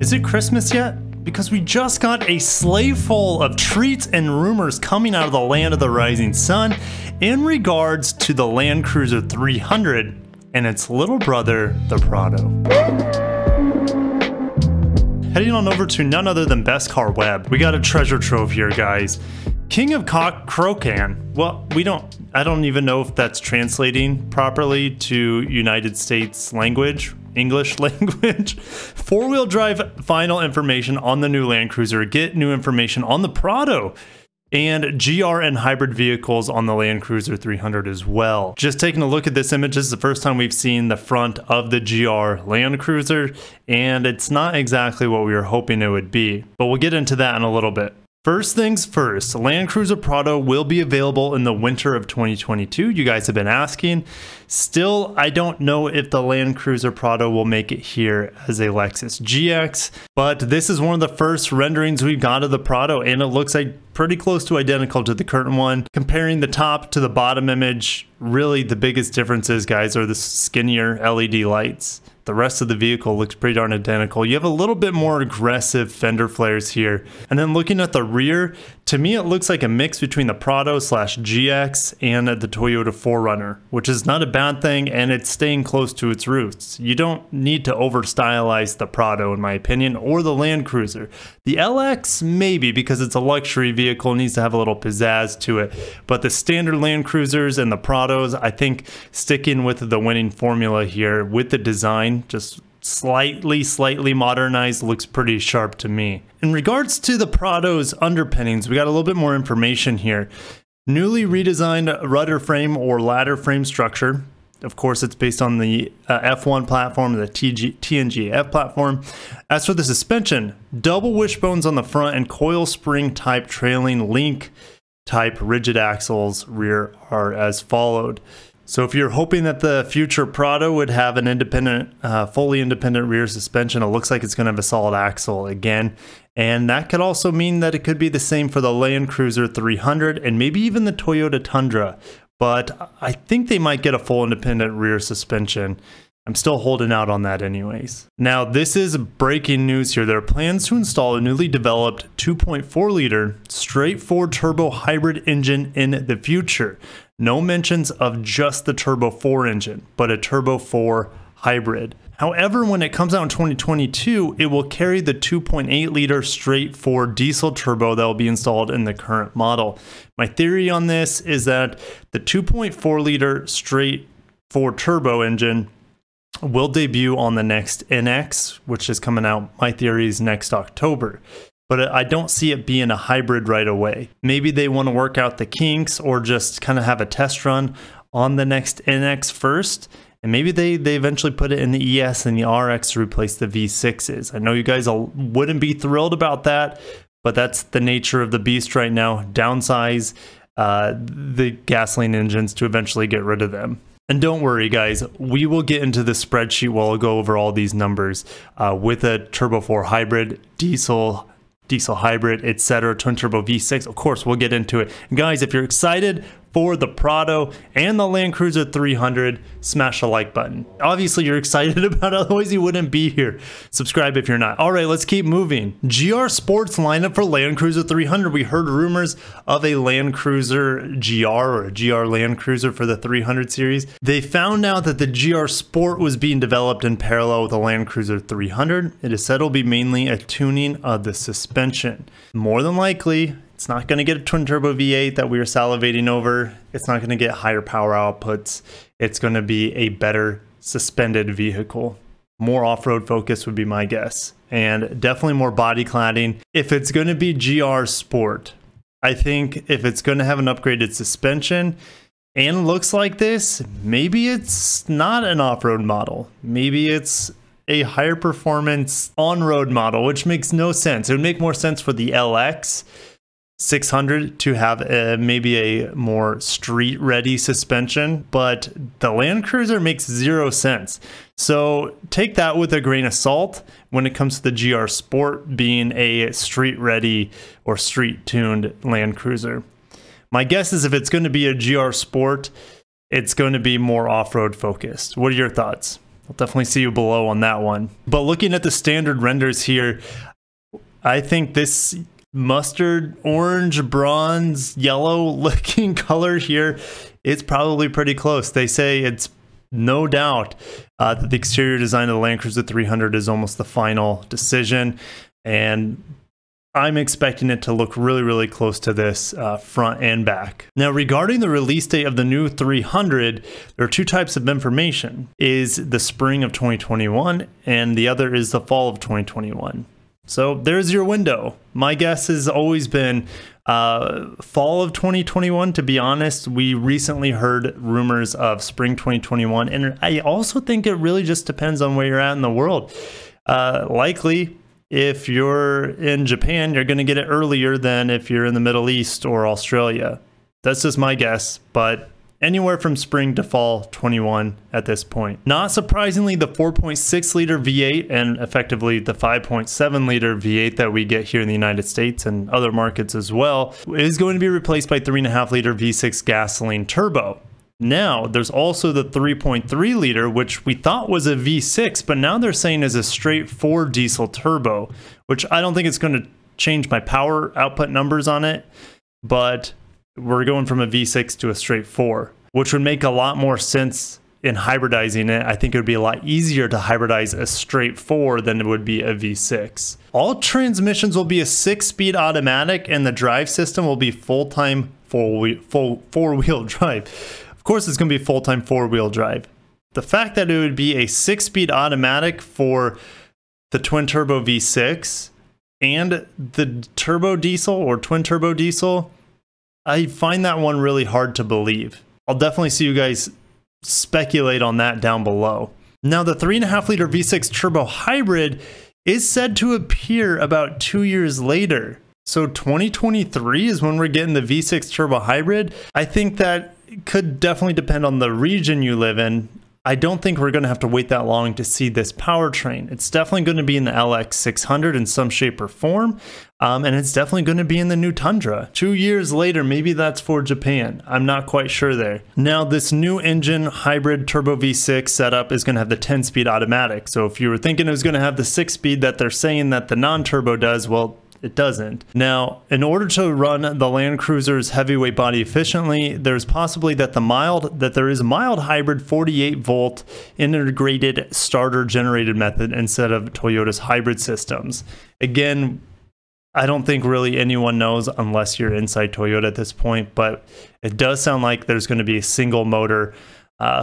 Is it Christmas yet? Because we just got a sleigh full of treats and rumors coming out of the land of the rising sun in regards to the Land Cruiser 300 and its little brother, the Prado. Heading on over to none other than Best Car Web, we got a treasure trove here, guys. King of Crocan. Well, I don't even know if that's translating properly to United States language, English language. Four-wheel drive final information on the new Land Cruiser. Get new information on the Prado. And GR and hybrid vehicles on the Land Cruiser 300 as well. Just taking a look at this image, this is the first time we've seen the front of the GR Land Cruiser, and it's not exactly what we were hoping it would be, but we'll get into that in a little bit. First things first, Land Cruiser Prado will be available in the winter of 2022. You guys have been asking. Still, I don't know if the Land Cruiser Prado will make it here as a Lexus GX, but this is one of the first renderings we've got of the Prado, and it looks like pretty close to identical to the current one. Comparing the top to the bottom image, really the biggest differences, guys, are the skinnier LED lights. The rest of the vehicle looks pretty darn identical. You have a little bit more aggressive fender flares here. And then looking at the rear, to me it looks like a mix between the Prado / GX and the Toyota 4Runner, which is not a bad thing, and it's staying close to its roots. You don't need to over stylize the Prado, in my opinion, or the Land Cruiser. The LX, maybe, because it's a luxury vehicle, needs to have a little pizzazz to it. But the standard Land Cruisers and the Prados, I think sticking with the winning formula here with the design, just slightly modernized, looks pretty sharp to me. In regards to the Prado's underpinnings, we got a little bit more information here. Newly redesigned rudder frame or ladder frame structure. Of course, it's based on the F1 platform, the TNGA platform. As for the suspension, double wishbones on the front and coil spring type trailing link type rigid axles rear are as followed. So if you're hoping that the future Prado would have an independent, fully independent rear suspension, it looks like it's going to have a solid axle again. And that could also mean that it could be the same for the Land Cruiser 300 and maybe even the Toyota Tundra. But I think they might get a full independent rear suspension. I'm still holding out on that anyways. Now, this is breaking news here. There are plans to install a newly developed 2.4 liter straight 4 turbo hybrid engine in the future. No mentions of just the Turbo 4 engine, but a Turbo 4 hybrid. However, when it comes out in 2022, it will carry the 2.8 liter straight 4 diesel turbo that will be installed in the current model. My theory on this is that the 2.4 liter straight 4 turbo engine will debut on the next NX, which is coming out, my theory is next October. But I don't see it being a hybrid right away. Maybe they want to work out the kinks or just kind of have a test run on the next NX first. And maybe they eventually put it in the ES and the RX to replace the V6s. I know you guys wouldn't be thrilled about that, but that's the nature of the beast right now. Downsize the gasoline engines to eventually get rid of them. And don't worry, guys, we will get into the spreadsheet where I'll go over all these numbers with a Turbo 4 hybrid, diesel hybrid, etc., twin turbo V6. Of course, we'll get into it. And guys, if you're excited for the Prado and the Land Cruiser 300, smash the like button. Obviously, you're excited about it, otherwise you wouldn't be here. Subscribe if you're not. All right, let's keep moving. GR Sports lineup for Land Cruiser 300. We heard rumors of a Land Cruiser GR or a GR Land Cruiser for the 300 series. They found out that the GR Sport was being developed in parallel with the Land Cruiser 300. It is said it'll be mainly a tuning of the suspension. More than likely, it's not going to get a twin turbo V8 that we were salivating over. It's not going to get higher power outputs. It's going to be a better suspended vehicle. More off-road focus would be my guess. And definitely more body cladding. If it's going to be GR Sport, I think if it's going to have an upgraded suspension and looks like this, maybe it's not an off-road model. Maybe it's a higher performance on-road model, which makes no sense. It would make more sense for the LX 600 to have maybe a more street ready suspension, but the Land Cruiser makes 0 sense. So take that with a grain of salt when it comes to the GR Sport being a street ready or street tuned Land Cruiser. My guess is if it's going to be a GR Sport, it's going to be more off-road focused. What are your thoughts? I'll definitely see you below on that one. But looking at the standard renders here, I think this mustard, orange, bronze, yellow looking color here is probably pretty close. They say it's no doubt that the exterior design of the Land Cruiser 300 is almost the final decision, and I'm expecting it to look really, really close to this front and back. Now, regarding the release date of the new 300, there are two types of information. Is the spring of 2021, and the other is the fall of 2021. So there's your window. My guess has always been fall of 2021, to be honest. We recently heard rumors of spring 2021, and I also think it really just depends on where you're at in the world. Likely, if you're in Japan, you're going to get it earlier than if you're in the Middle East or Australia. That's just my guess, but anywhere from spring to fall 21 at this point. Not surprisingly, the 4.6 liter V8 and effectively the 5.7 liter V8 that we get here in the United States and other markets as well is going to be replaced by 3.5 liter V6 gasoline turbo. Now, there's also the 3.3 liter, which we thought was a V6, but now they're saying is a straight 4 diesel turbo, which I don't think it's going to change my power output numbers on it, but we're going from a V6 to a straight 4, which would make a lot more sense in hybridizing it. I think it would be a lot easier to hybridize a straight 4 than it would be a V6. All transmissions will be a 6-speed automatic, and the drive system will be full-time four-wheel drive. Of course, it's going to be full-time 4-wheel drive. The fact that it would be a 6-speed automatic for the twin-turbo V6 and the turbo diesel or twin-turbo diesel, I find that one really hard to believe. I'll definitely see you guys speculate on that down below. Now, the 3.5 liter V6 turbo hybrid is said to appear about 2 years later. So 2023 is when we're getting the V6 turbo hybrid. I think that could definitely depend on the region you live in. I don't think we're going to have to wait that long to see this powertrain. It's definitely going to be in the LX600 in some shape or form, and it's definitely going to be in the new Tundra. 2 years later, maybe that's for Japan. I'm not quite sure there. Now, this new engine hybrid turbo V6 setup is going to have the 10-speed automatic. So if you were thinking it was going to have the 6-speed that they're saying that the non-turbo does, well, it doesn't. Now, in order to run the Land Cruiser's heavyweight body efficiently, there's possibly that there is a mild hybrid 48-volt integrated starter generated method instead of Toyota's hybrid systems. Again, I don't think really anyone knows unless you're inside Toyota at this point, but it does sound like there's going to be a single motor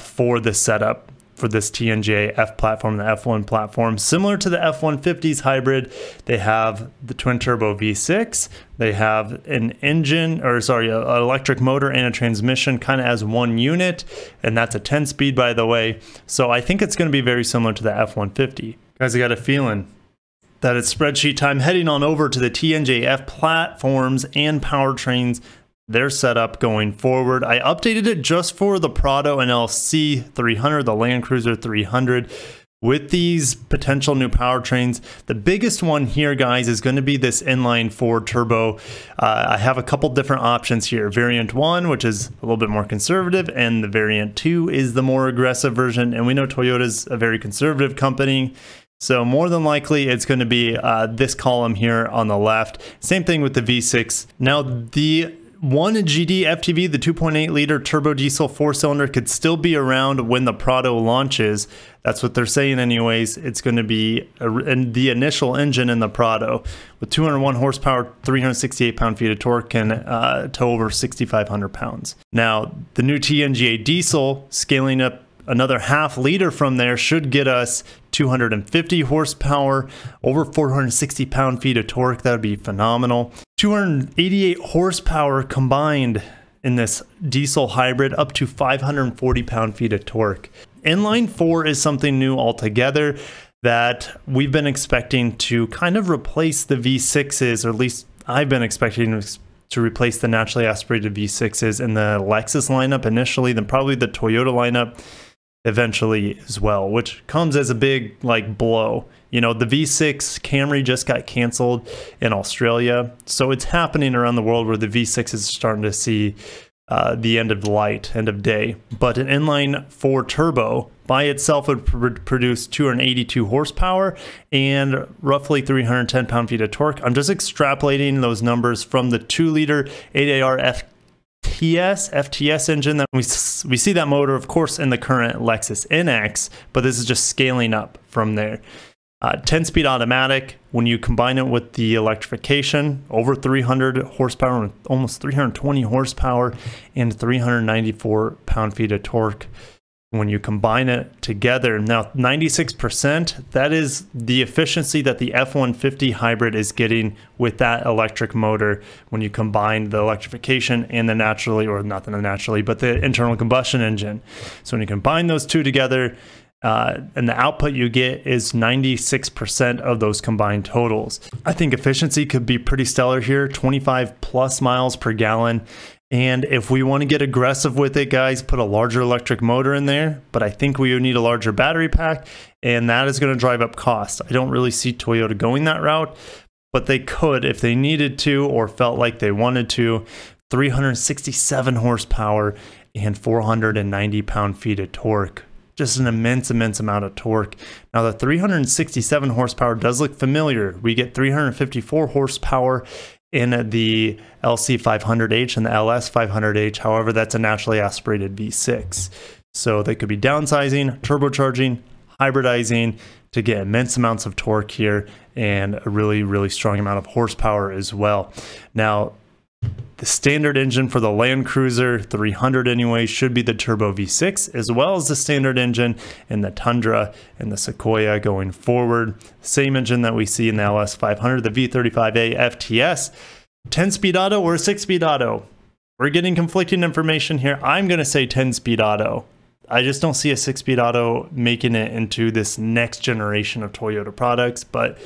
for this setup, for this TNGA F platform, the F1 platform. Similar to the F-150's hybrid, they have the twin turbo V6, they have an engine, or sorry, an electric motor and a transmission kind of as one unit, and that's a 10-speed, by the way. So I think it's going to be very similar to the F-150. Guys, I got a feeling that it's spreadsheet time. Heading on over to the TNGA F platforms and powertrains, their setup going forward. I updated it just for the Prado and LC 300, the Land Cruiser 300, with these potential new powertrains. The biggest one here, guys, is going to be this inline 4 turbo. I have a couple different options here. Variant 1, which is a little bit more conservative, and the Variant 2 is the more aggressive version. And we know Toyota's a very conservative company, so more than likely it's going to be this column here on the left. Same thing with the V6. Now, the 1GD FTV, the 2.8 liter turbo diesel 4-cylinder, could still be around when the Prado launches. That's what they're saying anyways. It's going to be the initial engine in the Prado with 201 horsepower, 368 pound-feet of torque, and to over 6,500 pounds. Now, the new TNGA diesel, scaling up another half liter from there, should get us 250 horsepower, over 460 pound-feet of torque. That would be phenomenal. 288 horsepower combined in this diesel hybrid, up to 540 pound-feet of torque. Inline 4 is something new altogether that we've been expecting to kind of replace the V6s, or at least I've been expecting to replace the naturally aspirated V6s in the Lexus lineup initially, then probably the Toyota lineup eventually as well, which comes as a big blow. You know, the V6 Camry just got canceled in Australia, so it's happening around the world where the V6 is starting to see the end of light, end of day. But an inline 4 turbo by itself would produce 282 horsepower and roughly 310 pound-feet of torque. I'm just extrapolating those numbers from the 2-liter 8AR FTS engine that we see that motor, of course, in the current Lexus NX, but this is just scaling up from there. 10-speed automatic, when you combine it with the electrification, over 300 horsepower, almost 320 horsepower, and 394 pound-feet of torque. When you combine it together, now 96%, that is the efficiency that the F-150 hybrid is getting with that electric motor when you combine the electrification and the naturally, or not the naturally, but the internal combustion engine. So when you combine those two together, and the output you get is 96% of those combined totals. I think efficiency could be pretty stellar here, 25 plus miles per gallon. And if we want to get aggressive with it, guys, put a larger electric motor in there, but I think we would need a larger battery pack, and that is going to drive up cost. I don't really see Toyota going that route, but they could if they needed to or felt like they wanted to. 367 horsepower and 490 pound-feet of torque. Just an immense amount of torque. Now the 367 horsepower does look familiar. We get 354 horsepower in the LC500H and the LS500H. However, that's a naturally aspirated V6. So they could be downsizing, turbocharging, hybridizing to get immense amounts of torque here and a really strong amount of horsepower as well. Now, the standard engine for the Land Cruiser 300 anyway should be the turbo V6, as well as the standard engine in the Tundra and the Sequoia going forward. Same engine that we see in the LS500, the V35A FTS. 10-speed auto or 6-speed auto? We're getting conflicting information here. I'm going to say 10-speed auto. I just don't see a 6-speed auto making it into this next generation of Toyota products, but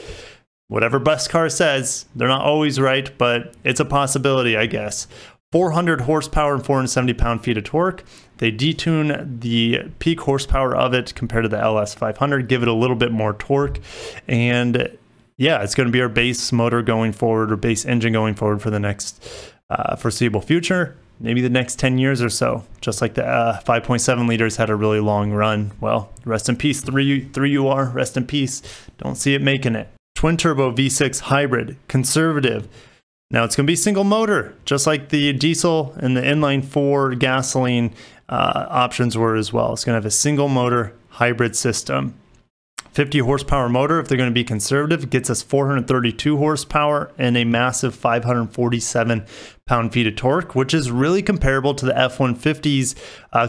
whatever Best Car says, they're not always right, but it's a possibility, I guess. 400 horsepower and 470 pound-feet of torque. They detune the peak horsepower of it compared to the LS500, give it a little bit more torque, and yeah, it's going to be our base motor going forward, or base engine going forward for the next foreseeable future, maybe the next 10 years or so. Just like the 5.7 liters had a really long run. Well, rest in peace, 3UR, rest in peace. Don't see it making it. Twin turbo V6 hybrid, conservative. Now it's going to be single motor, just like the diesel and the inline 4 gasoline options were as well. It's going to have a single motor hybrid system. 50 horsepower motor, if they're going to be conservative, gets us 432 horsepower and a massive 547 pound-feet of torque, which is really comparable to the F-150's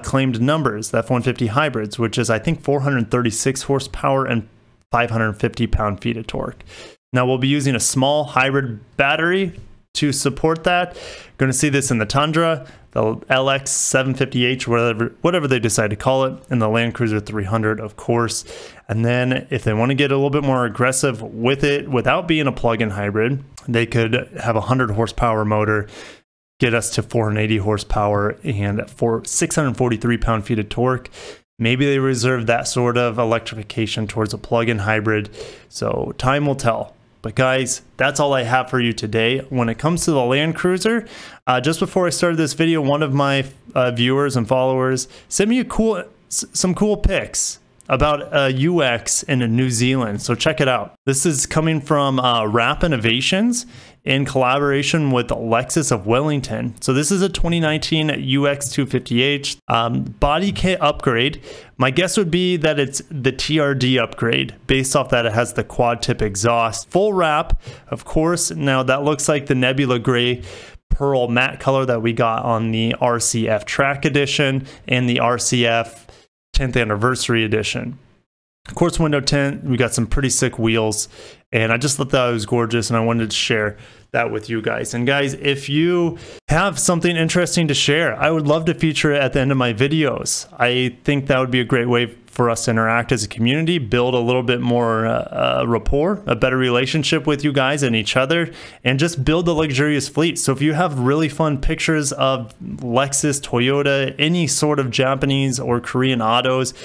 claimed numbers, the F-150 hybrids, which is I think 436 horsepower and 550 pound-feet of torque. Now we'll be using a small hybrid battery to support that. Going to see this in the Tundra, the LX750H, whatever they decide to call it, and the Land Cruiser 300, of course. And then if they want to get a little bit more aggressive with it without being a plug-in hybrid, they could have a 100 horsepower motor, get us to 480 horsepower and 643 pound-feet of torque. Maybe they reserve that sort of electrification towards a plug-in hybrid, so time will tell. But guys, that's all I have for you today. When it comes to the Land Cruiser, just before I started this video, one of my viewers and followers sent me some cool pics about UX in New Zealand, so check it out. This is coming from Wrap Innovations in collaboration with Lexus of Wellington. So this is a 2019 UX 250H body kit upgrade. My guess would be that it's the TRD upgrade, based off that it has the quad tip exhaust. Full wrap, of course. Now that looks like the Nebula Gray Pearl matte color that we got on the RCF Track Edition and the RCF 10th Anniversary Edition. Of course, window tint, we got some pretty sick wheels, and I just thought that was gorgeous, and I wanted to share that with you guys. And guys, if you have something interesting to share, I would love to feature it at the end of my videos. I think that would be a great way for us to interact as a community, build a little bit more rapport, a better relationship with you guys and each other, and just build the Lexurious Fleet. So if you have really fun pictures of Lexus, Toyota, any sort of Japanese or Korean autos,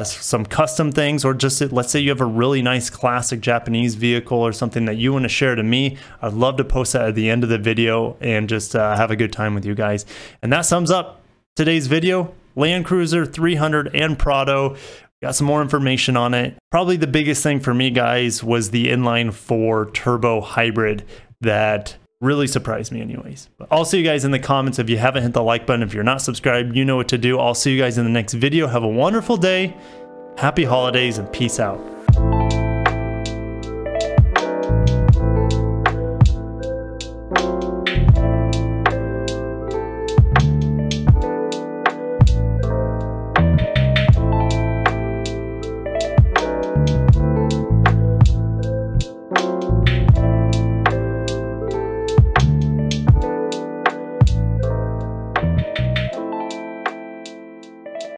some custom things, or just let's say you have a really nice classic Japanese vehicle or something that you want to share to me, I'd love to post that at the end of the video and just have a good time with you guys. And that sums up today's video. Land Cruiser 300 and Prado. Got some more information on it. Probably the biggest thing for me, guys, was the inline-4 turbo hybrid that really surprised me anyways. But I'll see you guys in the comments. If you haven't hit the like button, if you're not subscribed, you know what to do. I'll see you guys in the next video. Have a wonderful day. Happy holidays and peace out.